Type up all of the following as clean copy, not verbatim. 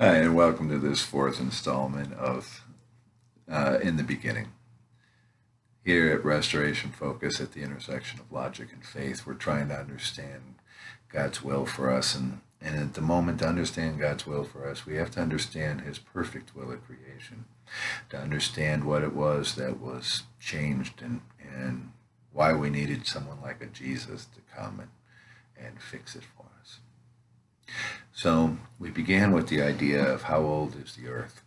Hi, and welcome to this fourth installment of In the Beginning. Here at Restoration Focus at the intersection of logic and faith, we're trying to understand God's will for us. And at the moment, to understand God's will for us, we have to understand His perfect will at creation, to understand what it was that was changed and why we needed someone like a Jesus to come and fix it for us. So we began with the idea of how old is the earth.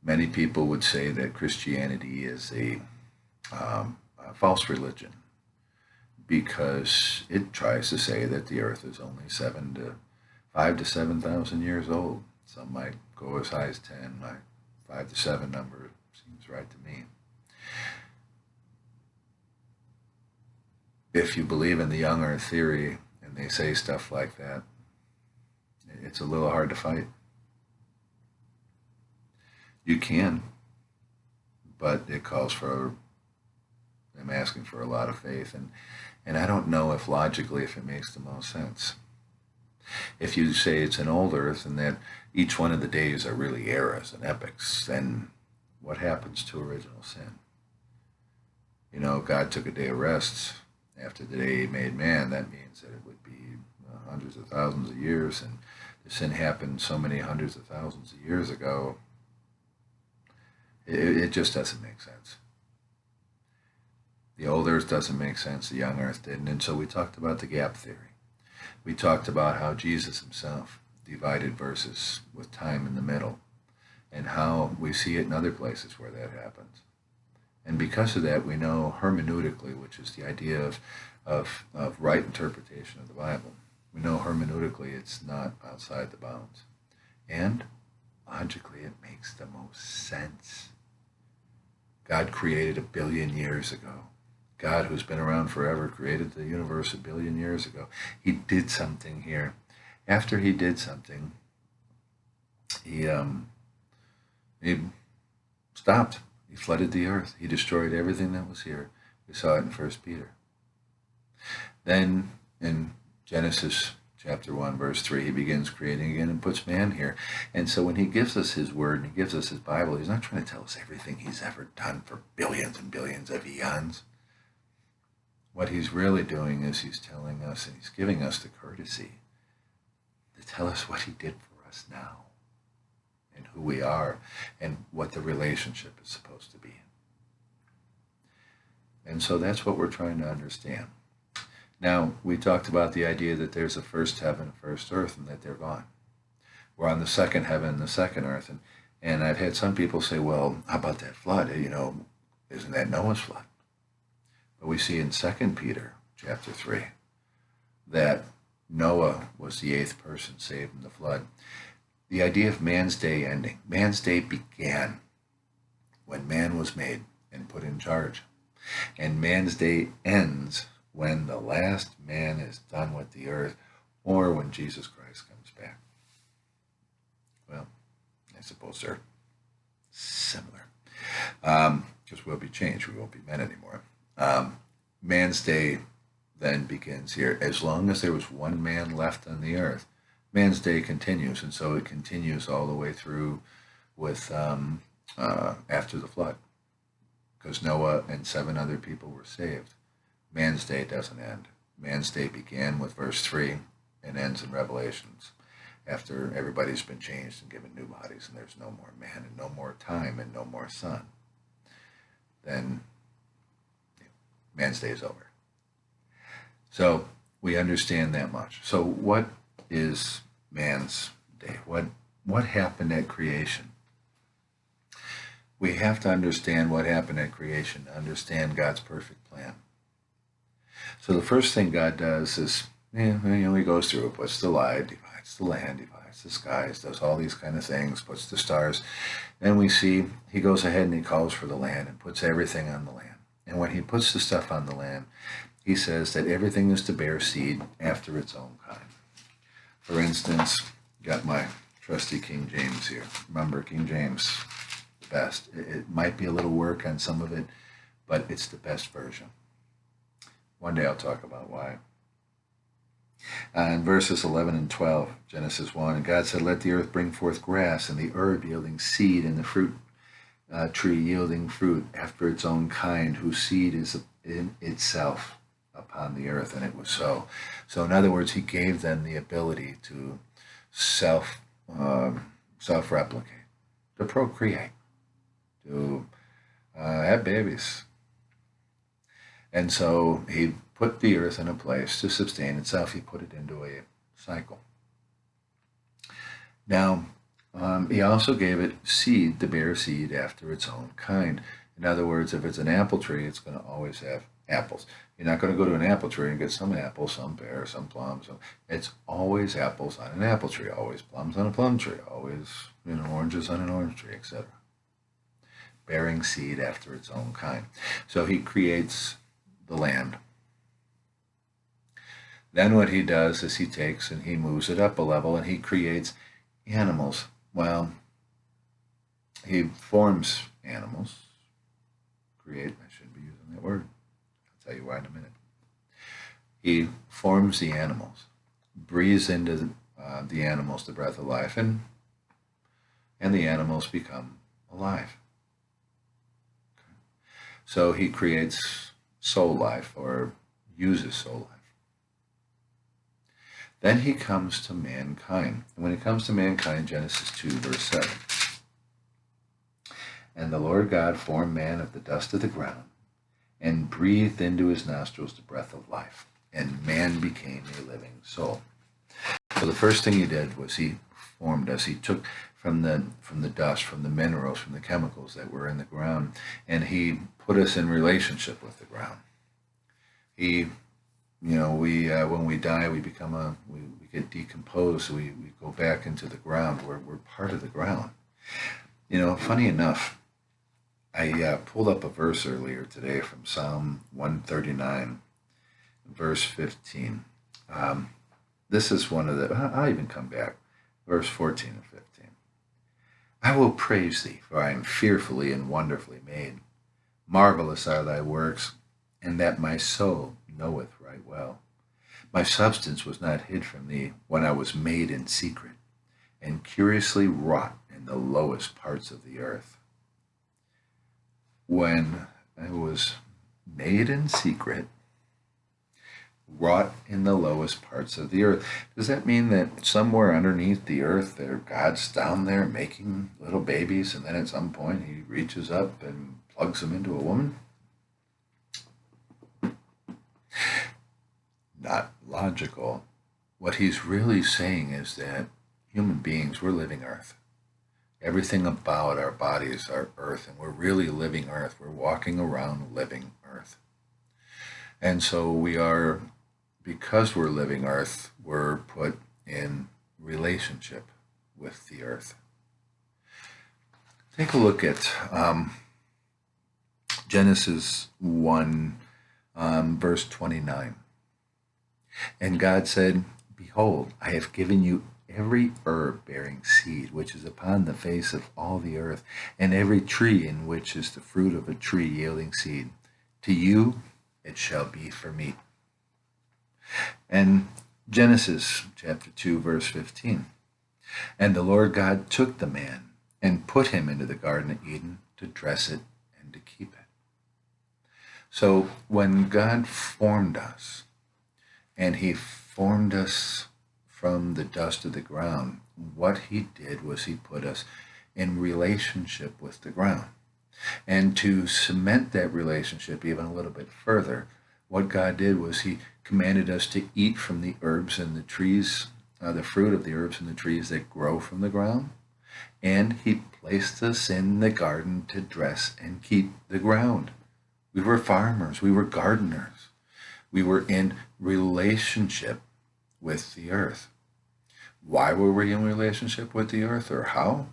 Many people would say that Christianity is a false religion because it tries to say that the earth is only 5 to 7,000 years old. Some might go as high as 10. My 5 to 7 number seems right to me. If you believe in the young earth theory and they say stuff like that, it's a little hard to fight. You can, but it calls for them asking for a lot of faith. And I don't know if logically if it makes the most sense. If you say it's an old earth and that each one of the days are really eras and epochs, then what happens to original sin? You know, God took a day of rest after the day He made man. That means that it would be hundreds of thousands of years, and the sin happened so many hundreds of thousands of years ago. It just doesn't make sense. The old earth doesn't make sense, the young earth didn't. And so we talked about the gap theory. We talked about how Jesus himself divided verses with time in the middle and how we see it in other places where that happens. And because of that, we know hermeneutically, which is the idea of right interpretation of the Bible, we know hermeneutically it's not outside the bounds. And logically, it makes the most sense. God created 1 billion years ago. God, who's been around forever, created the universe 1 billion years ago. He did something here. After he did something, he he stopped. He flooded the earth. He destroyed everything that was here. We saw it in First Peter. Then in Genesis chapter 1, verse 3, he begins creating again and puts man here. And so when he gives us his word and he gives us his Bible, he's not trying to tell us everything he's ever done for billions and billions of eons. What he's really doing is he's telling us and he's giving us the courtesy to tell us what he did for us now and who we are and what the relationship is supposed to be. And so that's what we're trying to understand. Now, we talked about the idea that there's a first heaven, a first earth, and that they're gone. We're on the second heaven and the second earth. And I've had some people say, well, how about that flood? You know, isn't that Noah's flood? But we see in 2 Peter chapter 3 that Noah was the 8th person saved in the flood. The idea of man's day ending. Man's day began when man was made and put in charge. And man's day ends when the last man is done with the earth or when Jesus Christ comes back. Well, I suppose they're similar. Because we'll be changed. We won't be men anymore. Man's day then begins here. As long as there was one man left on the earth, man's day continues. And so it continues all the way through with after the flood. Because Noah and 7 other people were saved. Man's day doesn't end. Man's day began with verse 3 and ends in Revelations after everybody's been changed and given new bodies and there's no more man and no more time and no more sun. Then man's day is over. So we understand that much. So what is man's day? What happened at creation? We have to understand what happened at creation to understand God's perfect plan. So the first thing God does is, he goes through it, puts the light, divides the land, divides the skies, does all these kind of things, puts the stars. Then we see he goes ahead and he calls for the land and puts everything on the land. And when he puts the stuff on the land, he says that everything is to bear seed after its own kind. For instance, got my trusty King James here. Remember, King James, the best. It might be a little work on some of it, but it's the best version. One day I'll talk about why. In verses 11 and 12, Genesis 1, and God said, let the earth bring forth grass, and the herb yielding seed, and the fruit tree yielding fruit after its own kind, whose seed is in itself upon the earth. And it was so. So, in other words, he gave them the ability to self self replicate, to procreate, to have babies. And so he put the earth in a place to sustain itself. He put it into a cycle. Now, he also gave it seed to bear seed after its own kind. In other words, if it's an apple tree, it's going to always have apples. You're not going to go to an apple tree and get some apples, some pears, some plums. It's always apples on an apple tree, always plums on a plum tree, always oranges on an orange tree, etc. Bearing seed after its own kind. So he creates the land. Then what he does is he takes and he moves it up a level and he creates animals. Well, he forms animals. Create, I shouldn't be using that word. I'll tell you why in a minute. He forms the animals, breathes into the animals the breath of life, and the animals become alive. Okay. So he creates soul life, or uses soul life. Then he comes to mankind. And when he comes to mankind, Genesis 2, verse 7. And the Lord God formed man of the dust of the ground and breathed into his nostrils the breath of life. And man became a living soul. So the first thing he did was he formed us. He took from the dust, from the minerals, from the chemicals that were in the ground, and he put us in relationship with the ground. He, when we die, we become we get decomposed. We go back into the ground. We're part of the ground. Funny enough, I pulled up a verse earlier today from Psalm 139, verse 15. This is one of the, I'll even come back, verse 14 and 15. I will praise thee, for I am fearfully and wonderfully made. Marvelous are thy works, and that my soul knoweth right well. My substance was not hid from thee when I was made in secret, and curiously wrought in the lowest parts of the earth. When I was made in secret, wrought in the lowest parts of the earth. Does that mean that somewhere underneath the earth God's down there making little babies, and then at some point he reaches up and plugs them into a woman? Not logical. What he's really saying is that human beings, we're living earth. Everything about our bodies are earth, and we're really living earth. We're walking around living earth. And so we are, because we're living earth, we're put in relationship with the earth. Take a look at Genesis 1, verse 29. And God said, behold, I have given you every herb bearing seed which is upon the face of all the earth, and every tree in which is the fruit of a tree yielding seed. To you it shall be for meat. And Genesis chapter 2, verse 15. And the Lord God took the man and put him into the Garden of Eden to dress it and to keep it. So when God formed us, and he formed us from the dust of the ground, what he did was he put us in relationship with the ground. And to cement that relationship even a little bit further, what God did was he commanded us to eat from the herbs and the trees, the fruit of the herbs and the trees that grow from the ground. And he placed us in the garden to dress and keep the ground. We were farmers. We were gardeners. We were in relationship with the earth. Why were we in relationship with the earth, or how?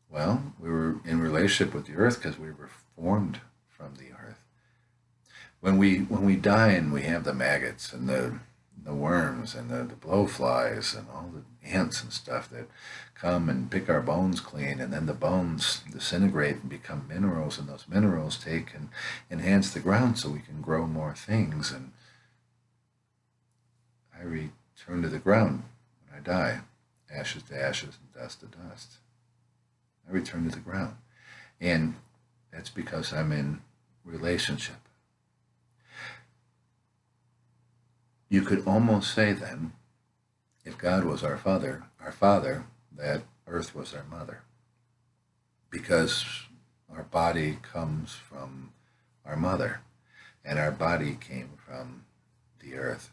Well, we were in relationship with the earth because we were formed from the earth. When we die and we have the maggots and the worms and the blowflies and all the ants and stuff that come and pick our bones clean, and then the bones disintegrate and become minerals, and those minerals take and enhance the ground so we can grow more things. And I return to the ground when I die, ashes to ashes and dust to dust. I return to the ground. And that's because I'm in relationship. You could almost say then, if God was our father, that earth was our mother. Because our body comes from our mother, and our body came from the earth.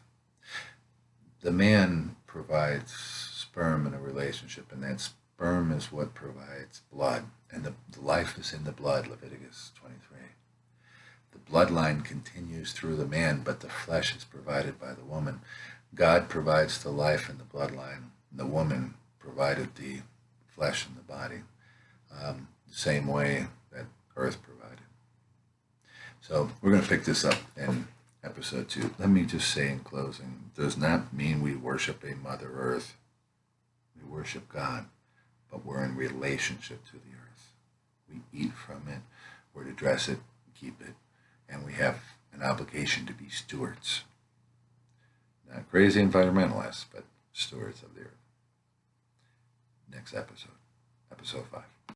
The man provides sperm in a relationship, and that sperm is what provides blood, and the life is in the blood, Leviticus 23. The bloodline continues through the man, but the flesh is provided by the woman. God provides the life in the bloodline, and the woman provided the flesh in the body, the same way that earth provided. So we're going to pick this up in episode 2. Let me just say in closing, it does not mean we worship a Mother Earth. We worship God, but we're in relationship to the earth. We eat from it, we're to dress it, keep it, and we have an obligation to be stewards. Not crazy environmentalists, but stewards of the earth. Next episode, episode 5.